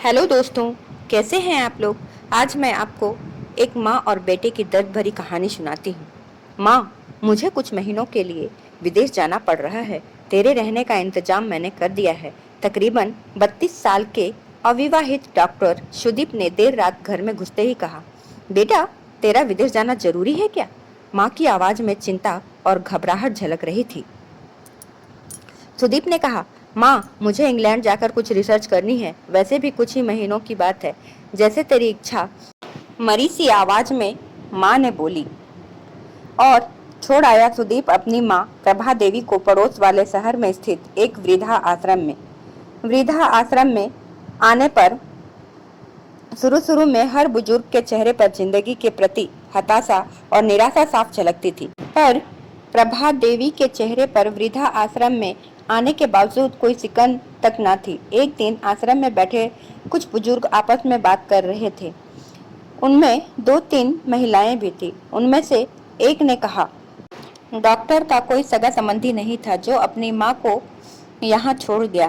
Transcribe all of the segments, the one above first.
Hello दोस्तों, कैसे हैं आप लोग। आज मैं आपको एक माँ और बेटे की दर्द भरी कहानी सुनाती हूँ। माँ, मुझे कुछ महीनों के लिए विदेश जाना पड़ रहा है। तेरे रहने का इंतजाम मैंने कर दिया है। तकरीबन 32 साल के अविवाहित डॉक्टर सुदीप ने देर रात घर में घुसते ही कहा, बेटा, तेरा विदेश जाना जरूरी है क्या। माँ की आवाज में चिंता और घबराहट झलक रही थी। सुदीप ने कहा, माँ, मुझे इंग्लैंड जाकर कुछ रिसर्च करनी है। वैसे भी कुछ ही महीनों की बात है। जैसे तेरी इच्छा, मरी सी आवाज में माँ ने बोली। और छोड़ आया सुदीप अपनी माँ प्रभा देवी को पड़ोस वाले शहर में स्थित एक वृद्धा आश्रम में। वृद्धा आश्रम में आने पर शुरू शुरू में हर बुजुर्ग के चेहरे पर जिंदगी के प्रति हताशा और निराशा साफ झलकती थी। पर प्रभा देवी के चेहरे पर वृद्धा आश्रम में आने के बावजूद कोई सिकन तक न थी। एक दिन आश्रम में बैठे कुछ बुजुर्ग आपस में बात कर रहे थे। उनमें दो तीन महिलाएं भी थी। उनमें से एक ने कहा, डॉक्टर का कोई सगा संबंधी नहीं था जो अपनी माँ को यहाँ छोड़ गया।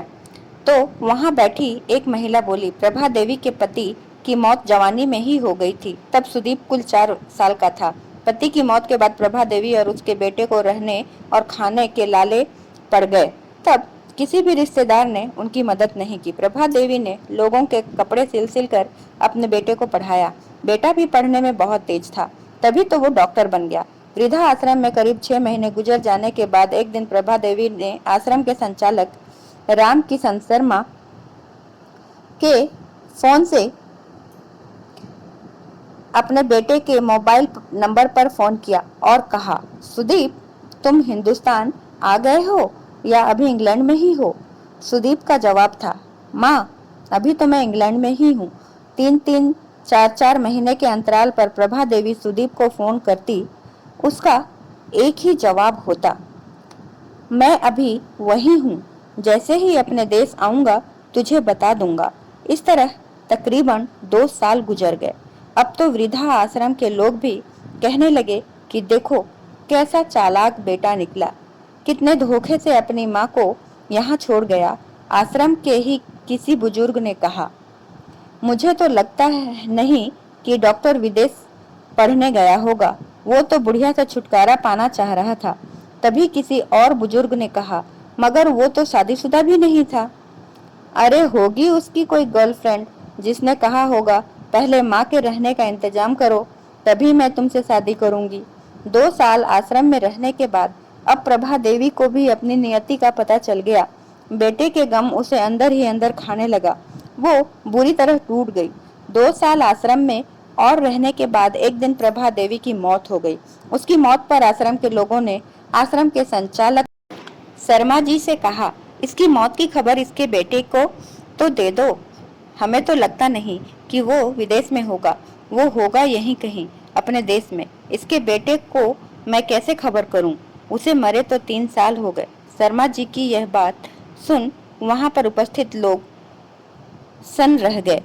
तो वहाँ बैठी एक महिला बोली, प्रभा देवी के पति की मौत जवानी में ही हो गई थी। तब सुदीप कुल 4 साल का था। पति की मौत के बाद प्रभा देवी और उसके बेटे को रहने और खाने के लाले पड़ गए। तब किसी भी रिश्तेदार ने उनकी मदद नहीं की। प्रभा देवी ने लोगों के कपड़े सिल सिल कर अपने बेटे को पढ़ाया। बेटा भी पढ़ने में बहुत तेज था, तभी तो वो डॉक्टर बन गया। वृद्धा आश्रम में करीब 6 महीने गुजर जाने के बाद एक दिन प्रभा देवी ने आश्रम के संचालक राम किशन शर्मा के फोन से अपने बेटे के मोबाइल नंबर पर फोन किया और कहा, सुदीप, तुम हिंदुस्तान आ गए हो या अभी इंग्लैंड में ही हो। सुदीप का जवाब था, माँ, अभी तो मैं इंग्लैंड में ही हूँ। 3-3, 4-4 महीने के अंतराल पर प्रभा देवी सुदीप को फोन करती। उसका एक ही जवाब होता, मैं अभी वही हूँ। जैसे ही अपने देश आऊंगा तुझे बता दूंगा। इस तरह तकरीबन 2 साल गुजर गए। अब तो वृद्धा आश्रम के लोग भी कहने लगे कि देखो कैसा चालाक बेटा निकला, कितने धोखे से अपनी माँ को यहाँ छोड़ गया। आश्रम के ही किसी बुजुर्ग ने कहा, मुझे तो लगता है नहीं कि डॉक्टर विदेश पढ़ने गया होगा। वो तो बुढ़िया से छुटकारा पाना चाह रहा था। तभी किसी और बुजुर्ग ने कहा, मगर वो तो शादीशुदा भी नहीं था। अरे होगी उसकी कोई गर्लफ्रेंड जिसने कहा होगा, पहले माँ के रहने का इंतजाम करो, तभी मैं तुमसे शादी करूंगी। 2 साल आश्रम में रहने के बाद अब प्रभा देवी को भी अपनी नियति का पता चल गया। बेटे के गम उसे अंदर ही अंदर खाने लगा। वो बुरी तरह टूट गई। 2 साल आश्रम में और रहने के बाद एक दिन प्रभा देवी की मौत हो गई। उसकी मौत पर आश्रम के लोगों ने आश्रम के संचालक शर्मा जी से कहा, इसकी मौत की खबर इसके बेटे को तो दे दो। हमें तो लगता नहीं कि वो विदेश में होगा। वो होगा यहीं कहीं अपने देश में। इसके बेटे को मैं कैसे खबर करूं? उसे मरे तो 3 साल हो गए। शर्मा जी की यह बात सुन वहां पर उपस्थित लोग सन रह गए।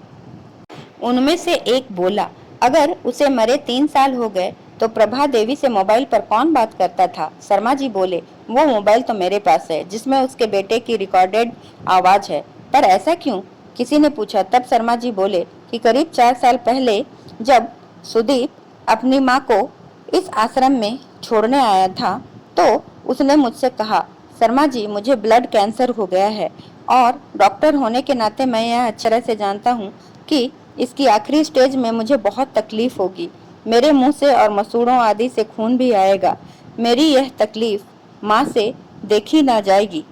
उनमें से एक बोला, अगर उसे मरे 3 साल हो गए तो प्रभा देवी से मोबाइल पर कौन बात करता था? शर्मा जी बोले, वो मोबाइल तो मेरे पास है जिसमें उसके बेटे की रिकॉर्डेड आवाज है। पर ऐसा क्यों? किसी ने पूछा। तब शर्मा जी बोले कि करीब 4 साल पहले जब सुदीप अपनी माँ को इस आश्रम में छोड़ने आया था तो उसने मुझसे कहा, शर्मा जी, मुझे ब्लड कैंसर हो गया है और डॉक्टर होने के नाते मैं यह अच्छी तरह से जानता हूँ कि इसकी आखिरी स्टेज में मुझे बहुत तकलीफ होगी। मेरे मुंह से और मसूड़ों आदि से खून भी आएगा। मेरी यह तकलीफ माँ से देखी ना जाएगी।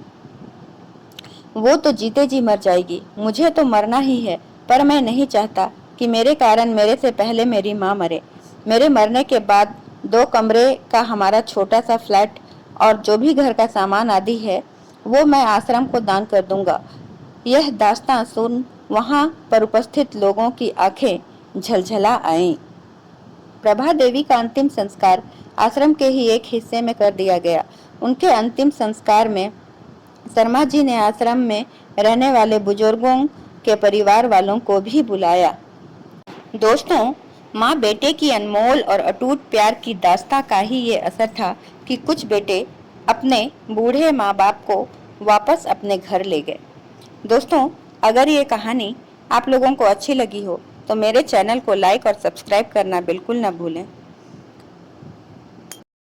वो तो जीते जी मर जाएगी। मुझे तो मरना ही है, पर मैं नहीं चाहता कि मेरे कारण मेरे से पहले मेरी माँ मरे। मेरे मरने के बाद 2 कमरे का हमारा छोटा सा फ्लैट और जो भी घर का सामान आदि है वो मैं आश्रम को दान कर दूंगा। यह दास्तां सुन वहां पर उपस्थित लोगों की आंखें झलझला आईं। प्रभा देवी का अंतिम संस्कार आश्रम के ही एक हिस्से में कर दिया गया। उनके अंतिम संस्कार में शर्मा जी ने आश्रम में रहने वाले बुजुर्गों के परिवार वालों को भी बुलाया। दोस्तों, माँ बेटे की अनमोल और अटूट प्यार की दास्तां का ही ये असर था कि कुछ बेटे अपने बूढ़े माँ बाप को वापस अपने घर ले गए। दोस्तों, अगर ये कहानी आप लोगों को अच्छी लगी हो तो मेरे चैनल को लाइक और सब्सक्राइब करना बिल्कुल ना भूलें।